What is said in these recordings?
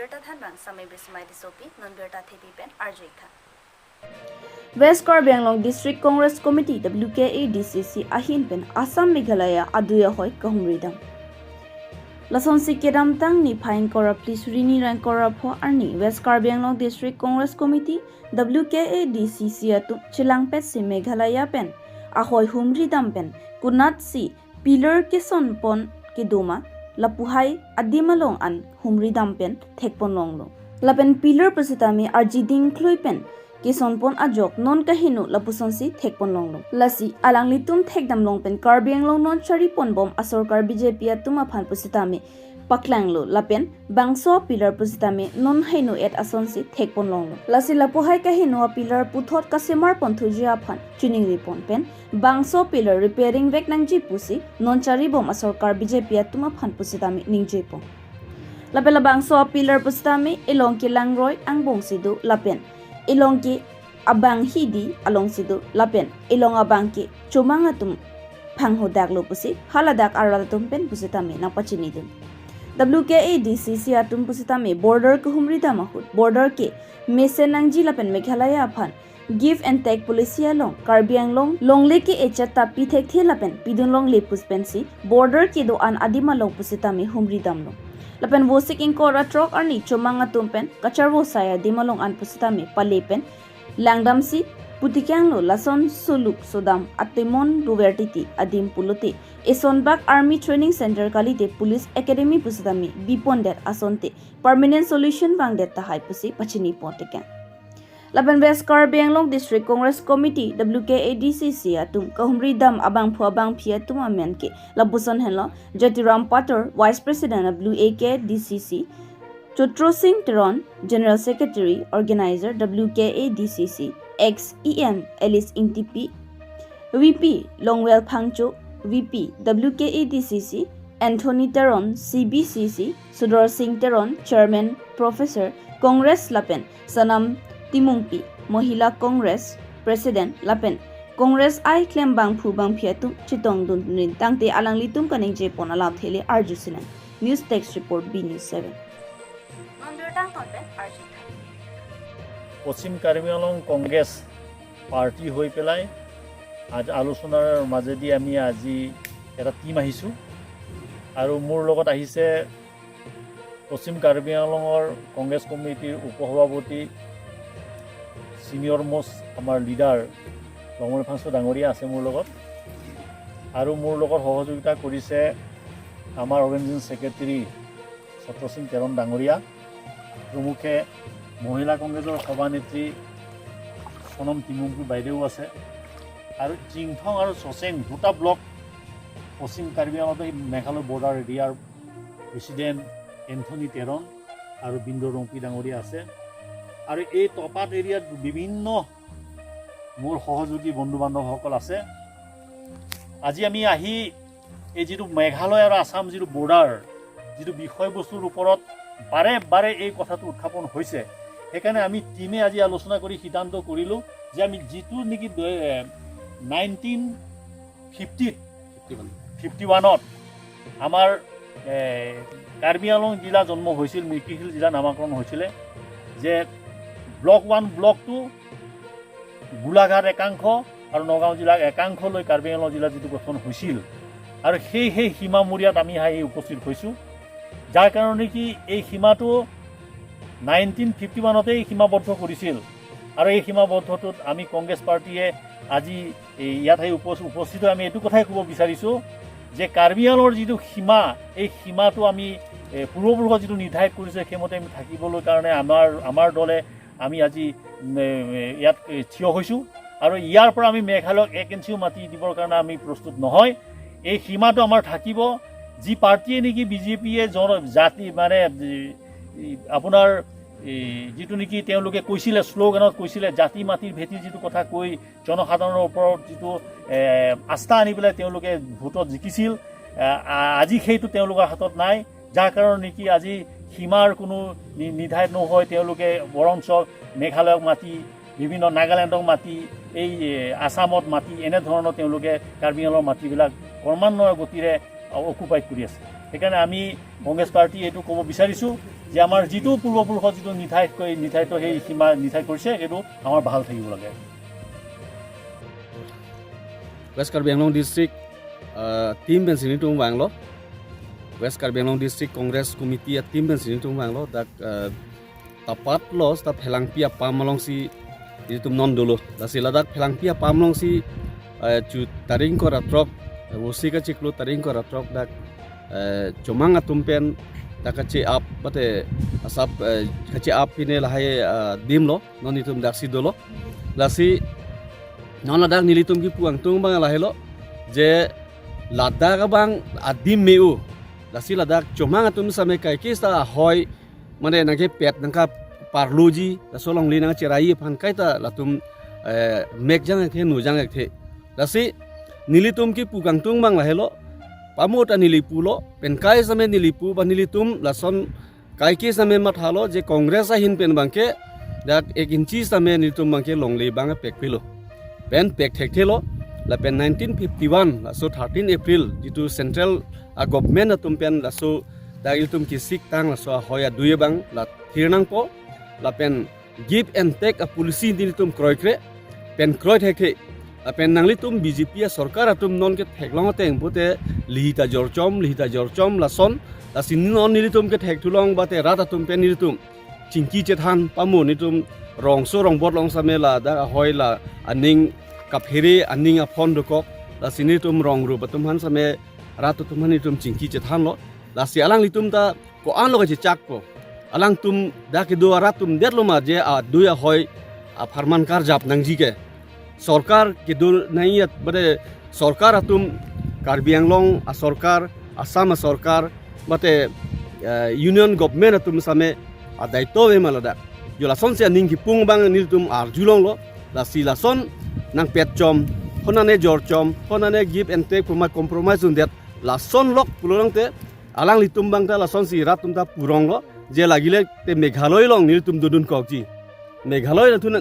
nonbirta than bang samay bismay disopi nonbirta thebi pen arjika West Karbi Anglong District Congress Committee WKADCC ahin pen Assam meghalaya adui ahoi kahumri dam Lason sikedam tang ni phain kora please rini ran kora pho arni West Karbi Anglong District Congress Committee WKADCC atu chilang pet si meghalaya pen ahoi humri dam pen kunat si pillar ke son pon ke doma lapuhai adimalong an humri dam pen thekpon longlo lapen pillar pasitami arjiding kloi pen Kison pon ajok non kahinu lapuson si thekpon longlong lasi alangli tum thekdam longpen Karbi Anglong non chari pon bom asor kar BJP atuma phan pusitami paklanglo lapen bangso pillar pusitami non hainu et ason si thekpon longlong lasi lapuhai kahinu pillar puthot kasemar pon thujia phan tuning ripon pen bangso pillar repairing vek nangji pusi non chari bom asor kar BJP atuma phan pusitami ningje pon lapela bangso pillar pusitami elong ki langroy ang bongsidu lapen ilongki abang hidi along sidu lapen ilong abangki chumangatum phanghodak lo pusi haladak aralatum pen pusitami na pachini dum WKADCC atum pusitami border kahumri damahut border ke mesenangji lapen meghalaya aphan give and take policy along Karbi Anglong longle ke echata pithek thelapen pidunlong lepus pensi border ke do an adima long pusitami humri damlo lapen wosik ingko ratrok arni chomanga tumpen kacharwo saya dimalong an pusitami palepen langdam si putikyanglo lason suluk sodam atemon duvertiti adim puluti esonbak army training center kalite police academy pusitami bipondet asonte permanent solution bangdet tahai pusi pachini potekan lapen West Karbi Anglong District Congress Committee WKADCC atum kahumri dam abang phu abang phia tum amenke labuson henlo Jatiram Pator Vice President of WKADCC Chotro Singh Teron General Secretary Organizer WKADCC XEM Alice Intipi VP Longwell Phangcho VP WKADCC Anthony Teron CBCC Sudhir Singh Teron Chairman Professor Congress Lapen Sanam Timungpi Mohila Congress President Lapen Congress I claim bang phu bang phiatum chitong dun nin tangte alang litum kaning je pon alap thele arjusinan News Text Report B News 7 nonbirta tonpen arjika Paschim Karbi Anglong Congress party হৈ পেলাই আজ আলোচনাৰ মাজেদি আমি আজি এটা team আহিছোঁ আৰু মোৰ লগত আহিছে পশ্চিম কাৰ্বি আংলঙৰ কংগ্ৰেছ কমিটিৰ উপসভাপতি সিনিয়ৰ মোষ্ট আমাৰ লিডাৰ লংমল ফাংচু ডাঙৰীয়া আছে মোৰ লগত আৰু মোৰ লগত সহযোগিতা কৰিছে আমাৰ অৰ্গেনাইজিং ছেক্ৰেটাৰী চত্ৰ সিং তেৰণ ডাঙৰীয়া প্ৰমুখে মহিলা কংগ্ৰেছৰ সভানেত্ৰী সোনম টিমুংপি বাইদেউ আছে আৰু জিংথং আৰু চচেং দুটা ব্লক পশ্চিম কাৰ্বি আংলঙত মেঘালয় বৰ্ডাৰ এৰিয়াৰ প্ৰেচিডেণ্ট এন্থনী তেৰণ আৰু বিন্দু ৰংপি ডাঙৰীয়া আছে আৰু এই টপাত এৰিয়াত বিভিন্ন মোৰ সহযোগী বন্ধু বান্ধৱসকল আছে আজি আমি আহি এই যিটো মেঘালয় আৰু আসাম যিটো বৰ্ডাৰ যিটো বিষয়বস্তুৰ ওপৰত বাৰে বাৰে এই কথাটো উত্থাপন হৈছে সেইকাৰণে আমি টিমে আজি আলোচনা কৰি সিদ্ধান্ত কৰিলোঁ যে আমি যিটো নেকি 1951ত আমাৰ কাৰ্বি আংলং জিলা জন্ম হৈছিল মিকিহিল জিলা নামাকৰণ হৈছিলে যে ব্লক 1 ব্লক 2 গোলাঘাট একাংশ আৰু নগাঁও জিলাক একাংশলৈ কাৰ্বি আংলং জিলা যিটো গঠন হৈছিল আৰু সেই সীমামূৰীয়াত আমি আহি উপস্থিত হৈছোঁ যাৰ কাৰণে কি এই সীমাটো 1951তে সীমাবদ্ধ কৰিছিল আৰু এই সীমাবদ্ধটোত আমি কংগ্ৰেছ পাৰ্টিয়ে আজি ইয়াত আহি উপস্থিত আমি এইটো কথাই ক'ব বিচাৰিছোঁ যে কাৰ্বি আংলঙৰ যিটো সীমা এই সীমাটো আমি পূৰ্বপুৰুষে যিটো নিৰ্ধাৰিত কৰিছে সেইমতে আমি থাকিবলৈ কাৰণে আমাৰ দলে আমি আজি ইয়াত থিয় হৈছোঁ আৰু ইয়াৰ পৰা আমি মেঘালয়ক 1 ইঞ্চিও মাটি দিবৰ কাৰণে আমি প্ৰস্তুত নহয় এই সীমাটো আমাৰ থাকিব যি পাৰ্টিয়ে নেকি বিজেপিয়ে জাতি মানে আপোনাৰ যিটো নেকি তেওঁলোকে কৈছিলে শ্লোগানত কৈছিলে জাতি মাটিৰ ভেটি যিটো কথা কৈ জনসাধাৰণৰ ওপৰত যিটো আস্থা আনি পেলাই তেওঁলোকে ভোটত জিকিছিল আজি সেইটো তেওঁলোকৰ হাতত নাই যাৰ কাৰণে নেকি আজি সীমাৰ কোনো নিৰ্ধাৰিত নহয় তেওঁলোকে বৰঞ্চ মেঘালয়ক মাটি বিভিন্ন নাগালেণ্ডক মাটি এই আসামত মাটি এনেধৰণৰ তেওঁলোকে কাৰ্বি আংলঙৰ মাটিবিলাক ক্ৰমান্বয়ে গতিৰে অকুপাই কৰি আছে সেইকাৰণে আমি কংগ্ৰেছ পাৰ্টি এইটো ক'ব বিচাৰিছোঁ যে আমাৰ যিটো পূৰ্বপুৰুষ যিটো নিৰ্ধাৰিত সেই সীমা নিৰ্ধাৰিত কৰিছে সেইটো আমাৰ ভাল থাকিব লাগে West Karbi Anglong District team ben sini tung banglo West Karbi Anglong District Congress Committee team ben sini tung banglo dak tapat lo sta phelang pia pamalong si itu non dulu la sila dak phelang pia pamalong si chu taring ko ratrok wosi ka chiklo taring ko ratrok dak chomang atumpen dak ka che up bate asap ka che up pine la hai dim lo non itum dak si dolo la si non ladak nilitum ki puang tung bang la helo je ladak bang adim meu lasi ladak chomang atum same kai kista ahoi mane nangke pet nangka parluji la solong li nang cherai phan kai ta latum mek jang the nu jang the lasi nilitum ki pugang tung bang la helo pamota nilipu lo pen kai same nilipu ba nilitum lason kai ki same mathalo je congress a hin pen bangke dak 1 inchi same nilitum bangke longle bang pek pilo pen pek thek thelo la pen 1951 la so 13 April jitu central government atum pen la so da iltum ki sik tang la so hoya duye bang la thirnang po la pen give and take a policy dilitum kroikre pen kroi thek la pen nangli tum BJP a sarkar atum non ke theklong teng bote lihita jorchom la son la sin non nilitum ke thek thulong bate rat atum pen nilitum chingki chethan pamu nitum rong so rong bot long samela da hoi la aning kapheri aning aphon dokok la sinitum rong ru batum han same ratu tum han itum chingki che than lo la si alang litum ta ko an lo che chak ko alang tum da ke do ratum det lo ma je a duya hoi a farman kar jap nang ji ke sarkar ke do nai bade sarkar atum Karbi Anglong a sarkar Assam a sarkar bate union government atum same a daito ve malada yo la son se ning ki pung bang niltum ar julong lo la si la son nang pet chom honane jor chom honane give and take for my compromise on that la son lok pulong te alang litum bang ta la son si ratum ta purong lo je lagile te meghalaya long niltum dudun kok ji meghalaya thun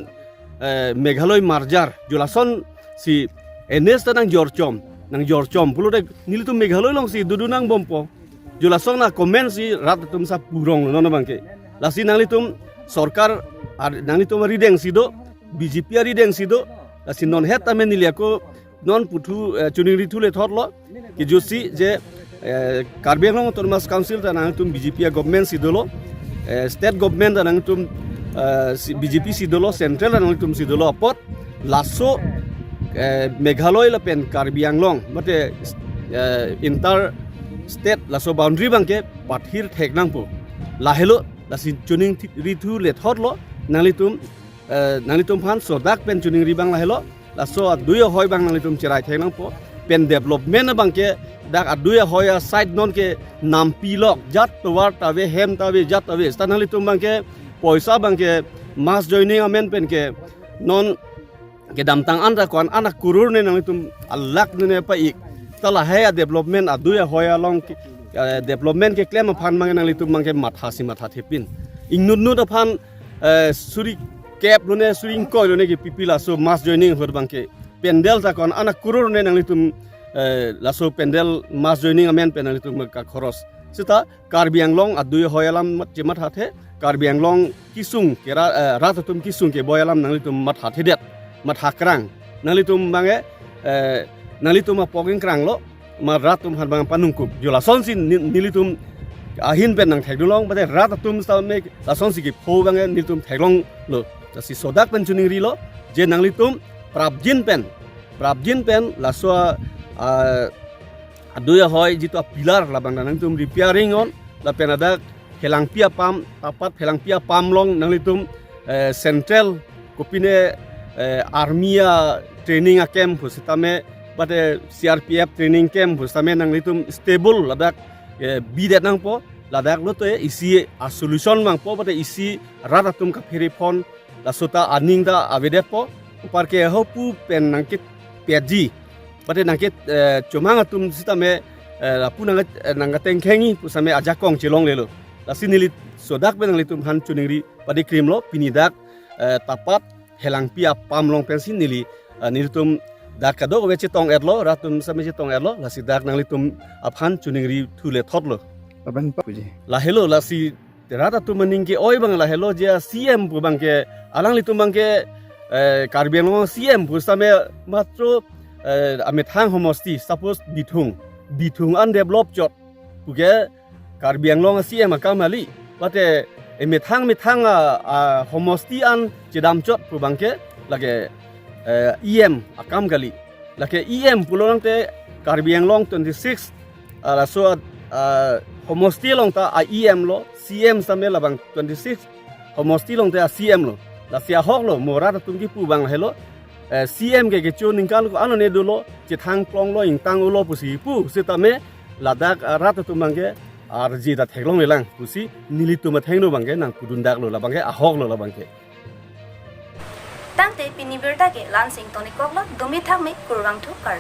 meghalaya marjar jo la son si enes ta nang jor chom pulo de niltum meghalaya long si dudunang bompo jo la son na comment si ratum sa purong lo no bangke la si nang litum sarkar ar nang litum rideng sido BJP rideng sido si non het amen nilia ko non putu chuning ritu le thotlo ki josi je Karbi Anglong Autonomous Council ta nang tum BJP government sidolo state government ta nang tum BJP sidolo central nang tum sidolo pot lasso meghalaya la pen Karbi Anglong mate inter state lasso boundary bangke pathir thek nang po lahelo la si chuning ritu le thotlo nalitum phan so dak pen chuning ri bang la helo la so aduya hoi bang nalitum cherai thenang po pen development bang ke dak aduya hoya side non ke nam pilok jat towar tawe hem tawe jat tawe stanalitum bang ke poisa bang ke mass joining amen pen ke non ke damtang anda kon anak kurur ne nalitum alak ne pa ik tala haya development aduya hoya long development ke claim phan mang nalitum bang ke matha thepin ingnut da phan suri cap lone swing ko lone ki pipila so mass joining hor bangke pendel ta kon anak kurur ne nang litum la so pendel mass joining amen penal litum ka khoros sita Karbi Anglong adui hoyalam chimat hathe Karbi Anglong kisung ke ratatum kisung ke boyalam nang litum mat hathe det mat hakrang nang litum bange nang litum poging krang lo ma ratum han bang panungkup jola sonsin nilitum ahin pen nang thekdulong bate ratatum sta me la sonsi ki pho bange nilitum theklong lo si sodak pen chuning ri lo je nang litum prabjin pen la so aduya hoi jitu pilar la bang nang tum repairing on la pen ada helang pia pam tapat helang pia pam long nang litum central kopine armia training camp husitame bate CRPF training camp husitame nang litum stable ladak bidet nang po ladak lo to isi a solution mang po bate isi ratatum ka phone la sota aning da avedet po parke hopu pen nangkit peji pate nangkit chomanga tum sitame la punanga nangateng khengi pusame ajakong chilong lelo la sinili sodak pen nglitum han chuningri padi krim lo pinidak tapat helang pia pamlong pensin nili nilitum dak kado weche tong erlo ratum same che tong erlo la sidak nanglitum aphan chuningri thule thotlo Aban pa puji. La hello la si rata tu mening ke oi bang la hello je CM pu bang ke alang li tu bang ke Karbi Anglong CM pu same matro ame thang homosti suppose bithung undevelop jot pu ke Karbi Anglong CM akamali wate ame thang homosti an jedam jot pu bang ke lage EM akam gali lage EM pulong te Karbi Anglong 26 la so homosti long ta EM lo CM same la bang 26 homosti long ta CM lo la sia hok lo mora ta tumki pu bang hello CM ke chu ning kan ko ano ne do lo che thang plong lo ing tang lo pu si pu se ta me la dak rat tu mang ke ar ji da theklong le lang pu si nili tu ma theng no bang ke nang pudun dak lo la bang ke ahok lo la bang ke tangte pinibirta ke lansing tonikok lo domi thakme kurwang thu kar